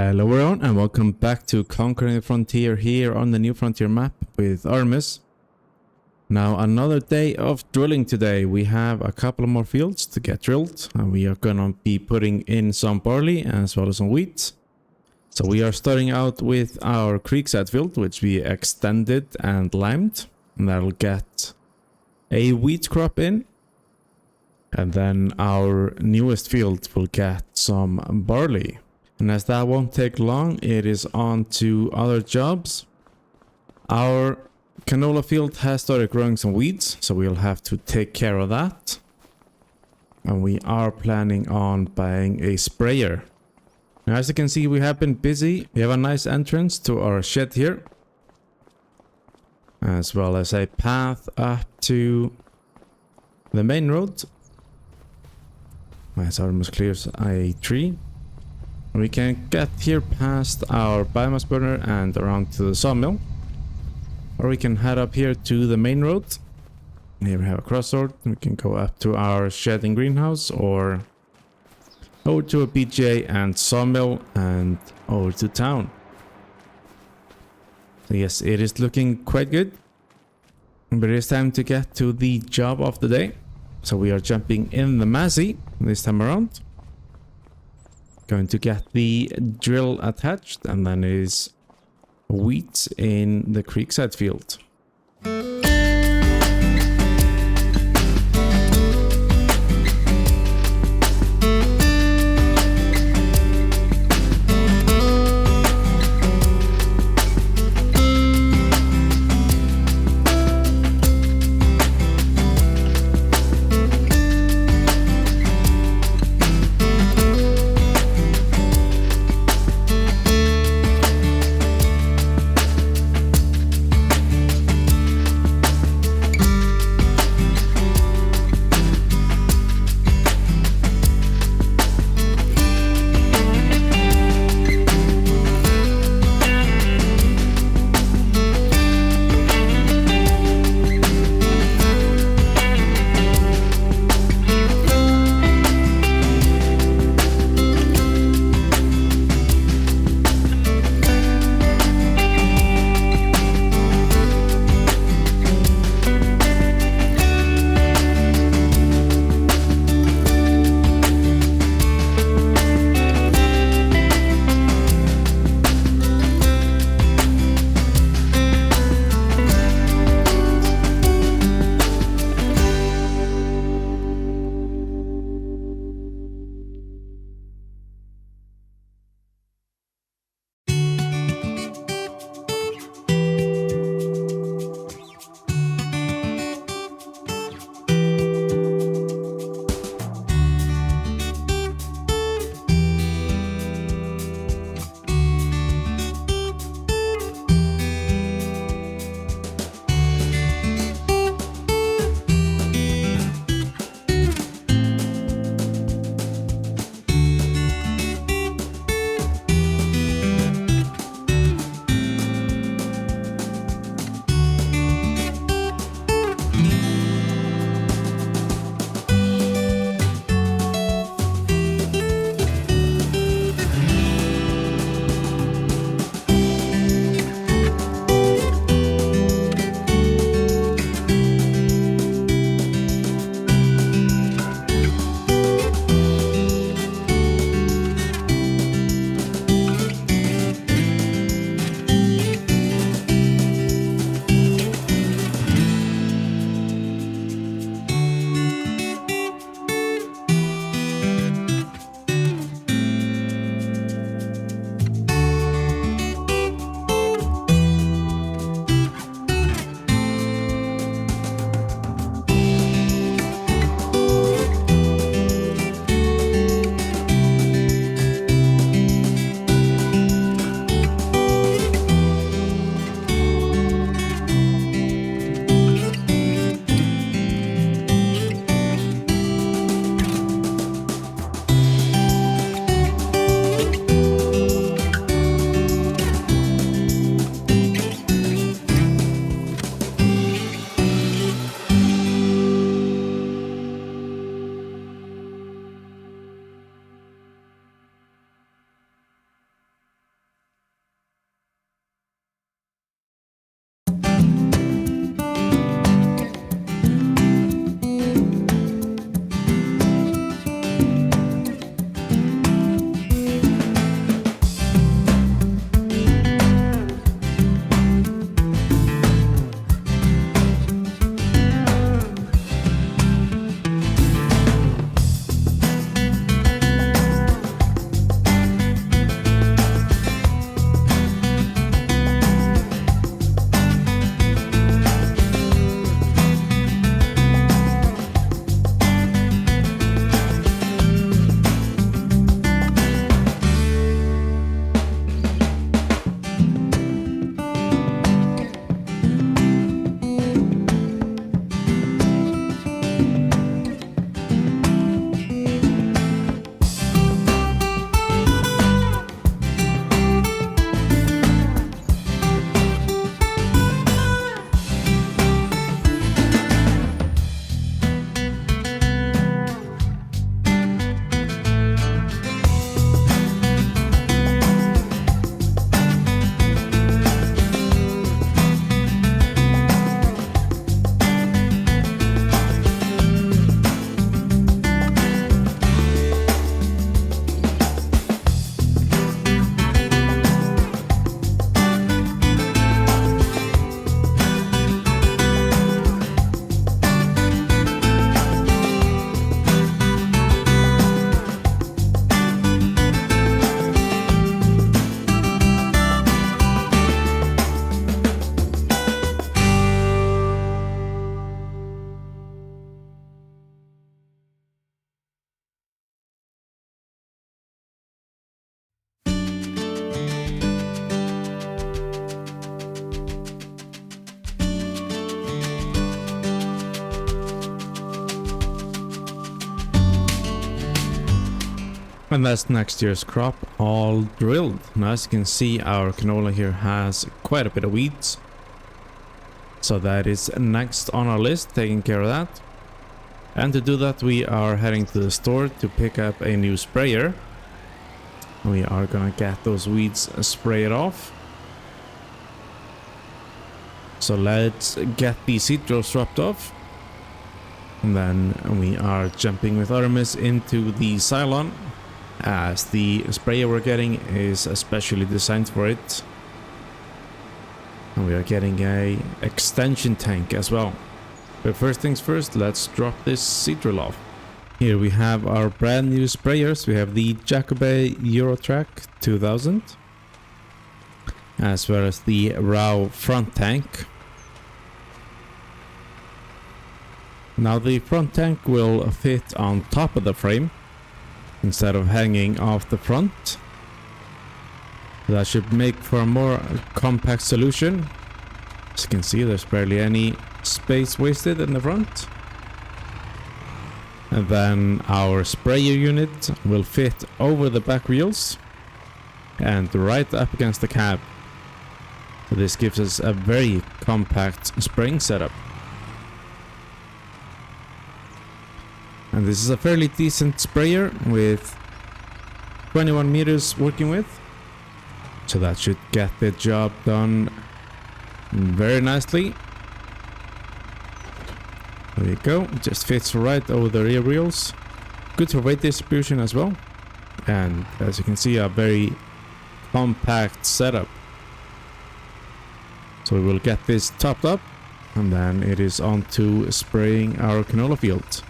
Hello everyone and welcome back to Conquering the Frontier here on the New Frontier map with Artemus. Now another day of drilling today. We have a couple of more fields to get drilled and we are gonna be putting in some barley as well as some wheat. So we are starting out with our creekside field, which we extended and limed, and that'll get a wheat crop in. And then our newest field will get some barley. And as that won't take long, it is on to other jobs. Our canola field has started growing some weeds, so we'll have to take care of that. And we are planning on buying a sprayer. Now, as you can see, we have been busy. We have a nice entrance to our shed here, as well as a path up to the main road. As Artemus clears a tree. We can get here past our biomass burner and around to the sawmill. Or we can head up here to the main road. Here we have a crossroad. We can go up to our shed and greenhouse or over to a BJ and sawmill and over to town. So yes, it is looking quite good. But it is time to get to the job of the day. So we are jumping in the Massey this time around. Going to get the drill attached, and then it is wheat in the creekside field. And that's next year's crop all drilled. Now as you can see, our canola here has quite a bit of weeds. So that is next on our list, taking care of that. And to do that, we are heading to the store to pick up a new sprayer. We are gonna get those weeds sprayed off. So let's get the seed drills dropped off. And then we are jumping with Artemus into the Cylon, as the sprayer we're getting is especially designed for it. And we are getting a extension tank as well. But first things first, let's drop this seed drill off. Here we have our brand new sprayers. We have the Jacoby Eurotrack 2000, as well as the Rao front tank. Now the front tank will fit on top of the frame instead of hanging off the front. That should make for a more compact solution. As you can see, there's barely any space wasted in the front. And then our sprayer unit will fit over the back wheels and right up against the cab. So this gives us a very compact spraying setup. And this is a fairly decent sprayer with 21 meters working with. So that should get the job done very nicely. There you go, it just fits right over the rear wheels. Good for weight distribution as well. And as you can see, a very compact setup. So we will get this topped up, and then it is on to spraying our canola field.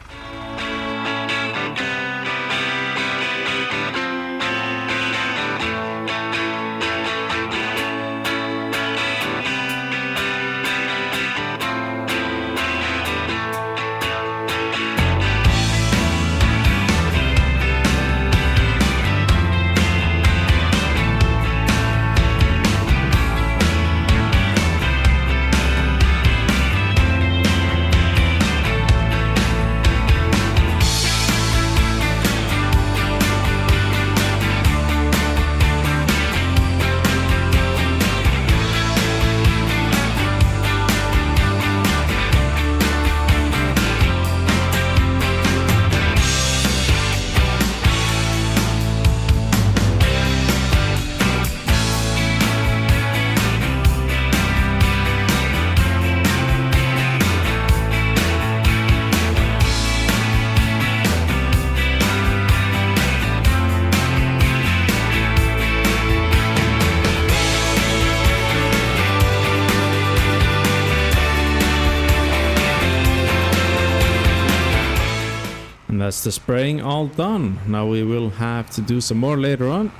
That's the spraying all done. Now we will have to do some more later on.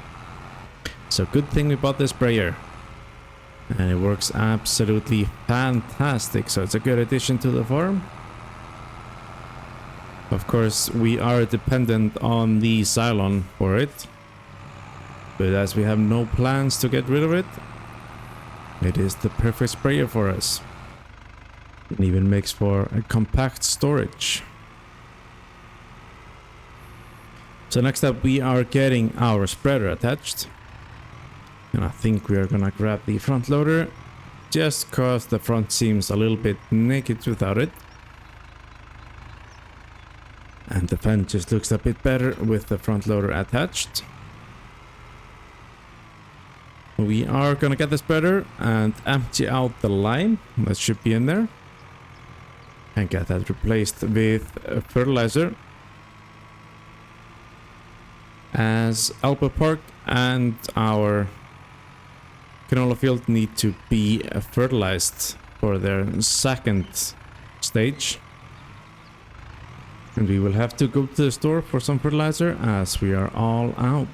So good thing we bought this sprayer. And it works absolutely fantastic. So it's a good addition to the farm. Of course, we are dependent on the Cylon for it. But as we have no plans to get rid of it, it is the perfect sprayer for us. It even makes for a compact storage. So next up, we are getting our spreader attached. And I think we are gonna grab the front loader, just cause the front seems a little bit naked without it. And the fan just looks a bit better with the front loader attached. We are gonna get the spreader and empty out the line that should be in there. And get that replaced with fertilizer, as Alpha Park and our canola field need to be fertilized for their second stage. And we will have to go to the store for some fertilizer as we are all out.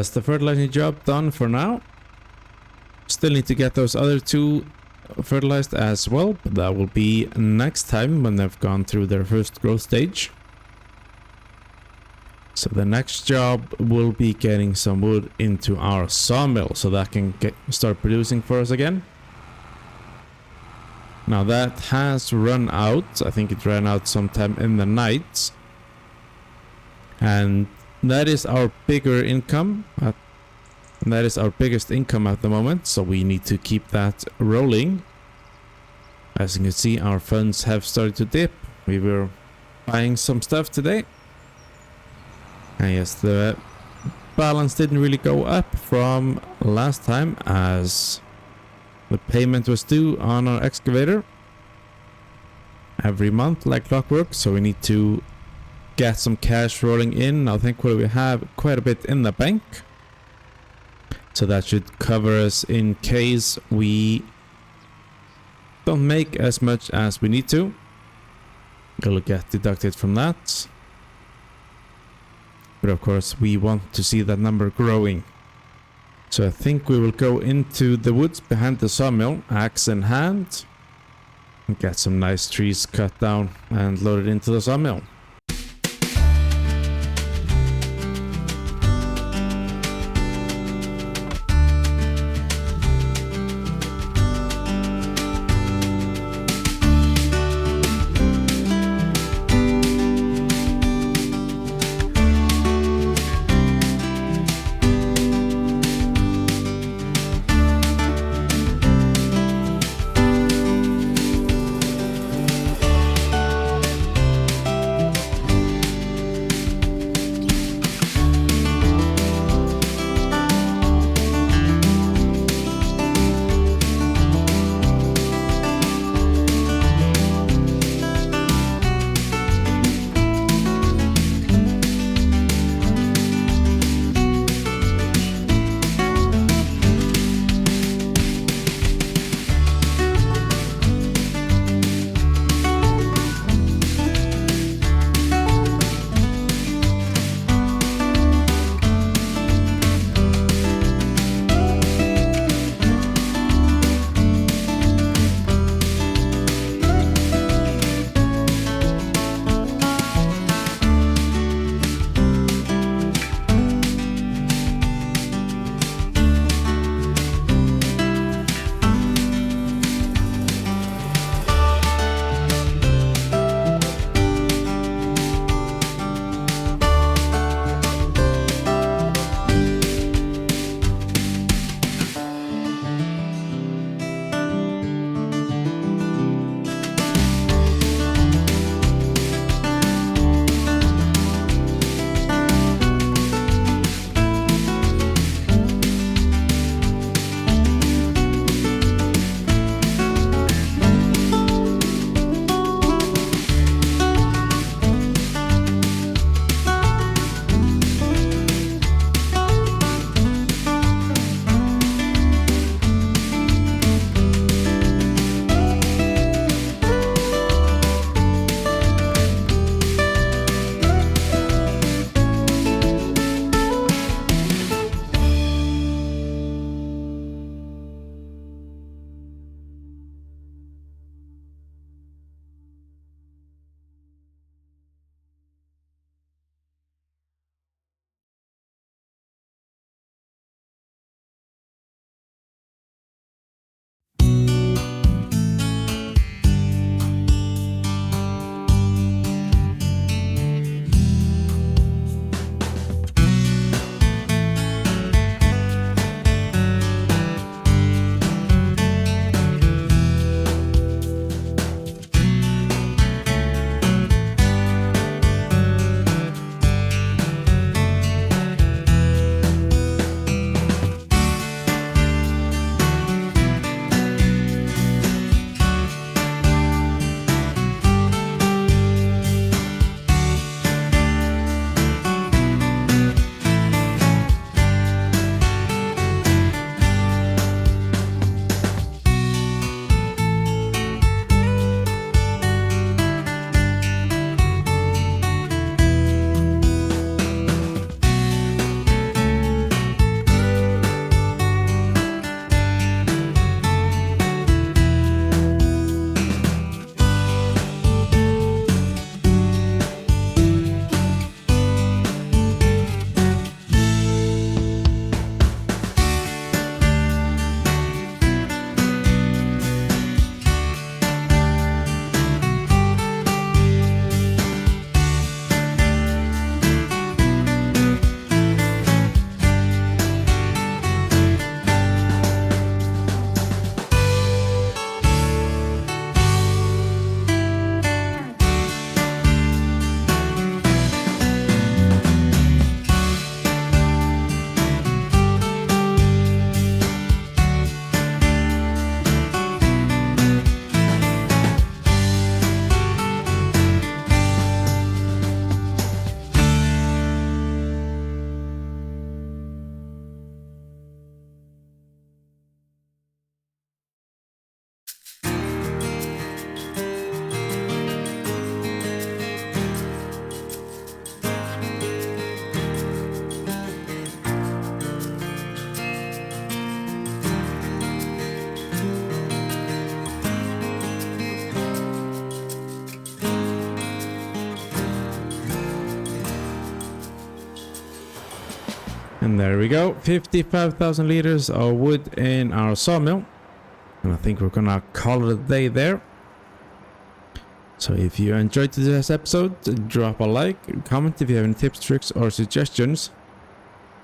has the fertilizing job done for now. Still need to get those other 2 fertilized as well, but that will be next time when they've gone through their first growth stage. So the next job will be getting some wood into our sawmill so that can start producing for us again. Now that has run out. I think it ran out sometime in the night. And that is our bigger income. That is our biggest income at the moment. So we need to keep that rolling. As you can see, our funds have started to dip. We were buying some stuff today. And yes, the balance didn't really go up from last time as the payment was due on our excavator every month like clockwork, so we need to get some cash rolling in. I think we have quite a bit in the bank, so that should cover us in case we don't make as much as we need to. It'll get deducted from that, but of course we want to see that number growing. So I think we will go into the woods behind the sawmill, axe in hand, and get some nice trees cut down and loaded into the sawmill. And there we go, 55,000 liters of wood in our sawmill. And I think we're gonna call it a day there. So if you enjoyed today's episode, drop a like, comment if you have any tips, tricks or suggestions.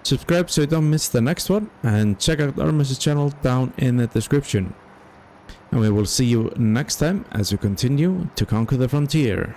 Subscribe so you don't miss the next one, and check out Artemus' channel down in the description. And we will see you next time as we continue to conquer the frontier.